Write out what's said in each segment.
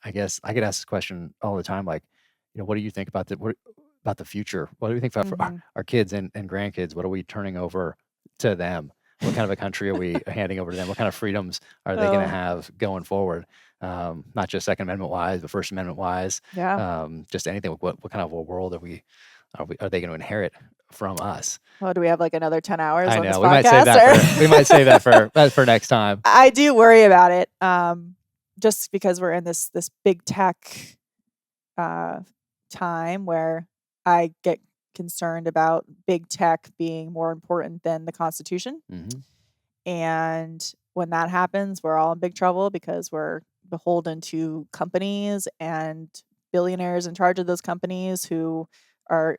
I guess I get asked this question all the time, like, what do you think about about the future? What do you think about for Hmm. our kids and grandkids? What are we turning over to them? What kind of a country are we handing over to them? What kind of freedoms are they going to Oh, have going forward? Not just Second Amendment wise, but First Amendment wise. yeah. Just anything. What kind of a world are they going to inherit from us? Oh, do we have like another 10 hours I on this know we might save podcast? that for we might save that Or for next time. I do worry about it, just because we're in this big tech uh, time where I get concerned about big tech being more important than the Constitution. Hmm. And when that happens, we're all in big trouble because we're beholden to companies and billionaires in charge of those companies who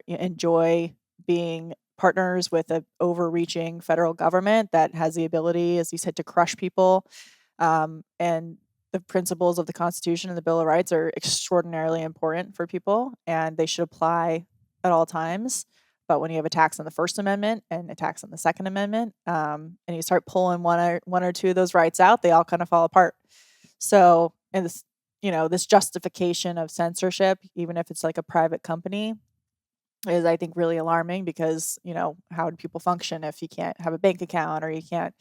enjoy being partners with an overreaching federal government that has the ability, as you said, to crush people. And the principles of the Constitution and the Bill of Rights are extraordinarily important for people, and they should apply at all times. But when you have attacks on the First Amendment and attacks on the Second Amendment, and you start pulling one or two of those rights out, they all kind of fall apart. So, and this justification of censorship, even if it's like a private company, is I think really alarming because how do people function if you can't have a bank account or you can't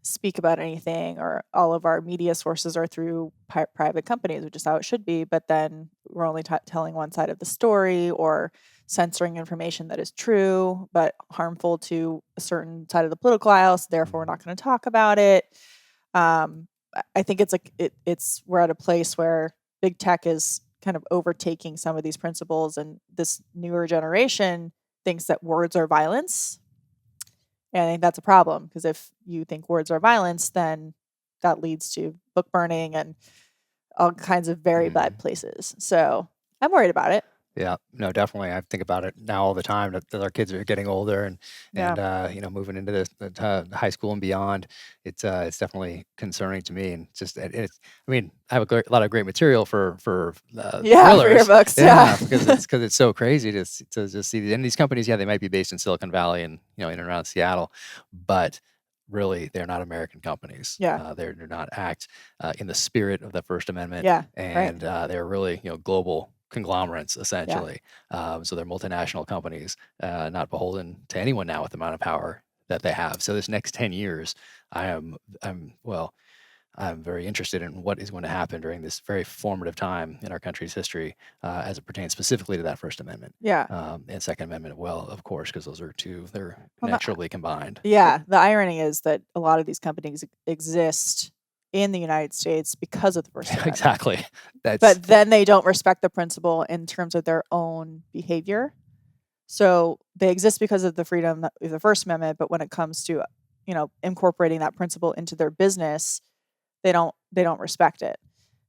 speak about anything, or all of our media sources are through private companies, which is how it should be, but then we're only telling one side of the story, or censoring information that is true but harmful to a certain side of the political aisle, so therefore we're not going to talk about it. I think it's like we're at a place where big tech is kind of overtaking some of these principles, and this newer generation thinks that words are violence. And I think that's a problem, because if you think words are violence, then that leads to book burning and all kinds of very bad places. So I'm worried about it. Yeah, no, definitely. I think about it now all the time that our kids are getting older and Yeah. moving into the high school and beyond. It's definitely concerning to me, and it's. I mean, I have a lot of great material for Yeah, for your thrillers. books. Yeah, Yeah. because it's so crazy to just see and these companies. Yeah, they might be based in Silicon Valley and in and around Seattle, but really they're not American companies. Yeah. They do not act in the spirit of the First Amendment, Yeah. Right. and they're really global conglomerates Yeah. essentially. So they're multinational companies, not beholden to anyone now with the amount of power that they have. So this next 10 years, I'm very interested in what is going to happen during this very formative time in our country's history, as it pertains specifically to that First Amendment, Yeah. and Second Amendment. Well, of course, because they're Well, naturally combined. yeah. The irony is that a lot of these companies exist in the United States because of the First Amendment. Exactly. But then they don't respect the principle in terms of their own behavior. So they exist because of the freedom of the First Amendment, but when it comes to incorporating that principle into their business, they don't respect it.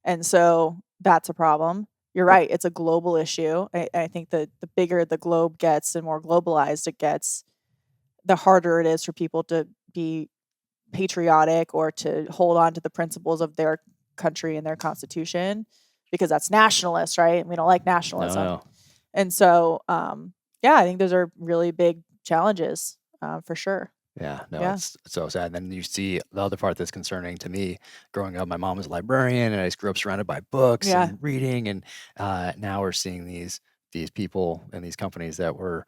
And so that's a problem. You're right, it's a global issue. I think that the bigger the globe gets and more globalized it gets, the harder it is for people to be patriotic or to hold on to the principles of their country and their constitution, because that's nationalist, right? And we don't like nationalism. No. And so, I think those are really big challenges, for sure. Yeah, no, Yeah. it's so sad. Then you see the other part that's concerning to me. Growing up, my mom was a librarian, and I just grew up surrounded by books Yeah. and reading. And now we're seeing these people and these companies that were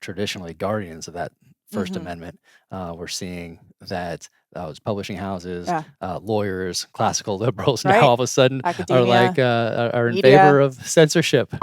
traditionally guardians of that First Mhm. Amendment. We're seeing that those publishing houses, Yeah. lawyers, classical liberals Right. now all of a sudden are Academia, are in media. favor of censorship.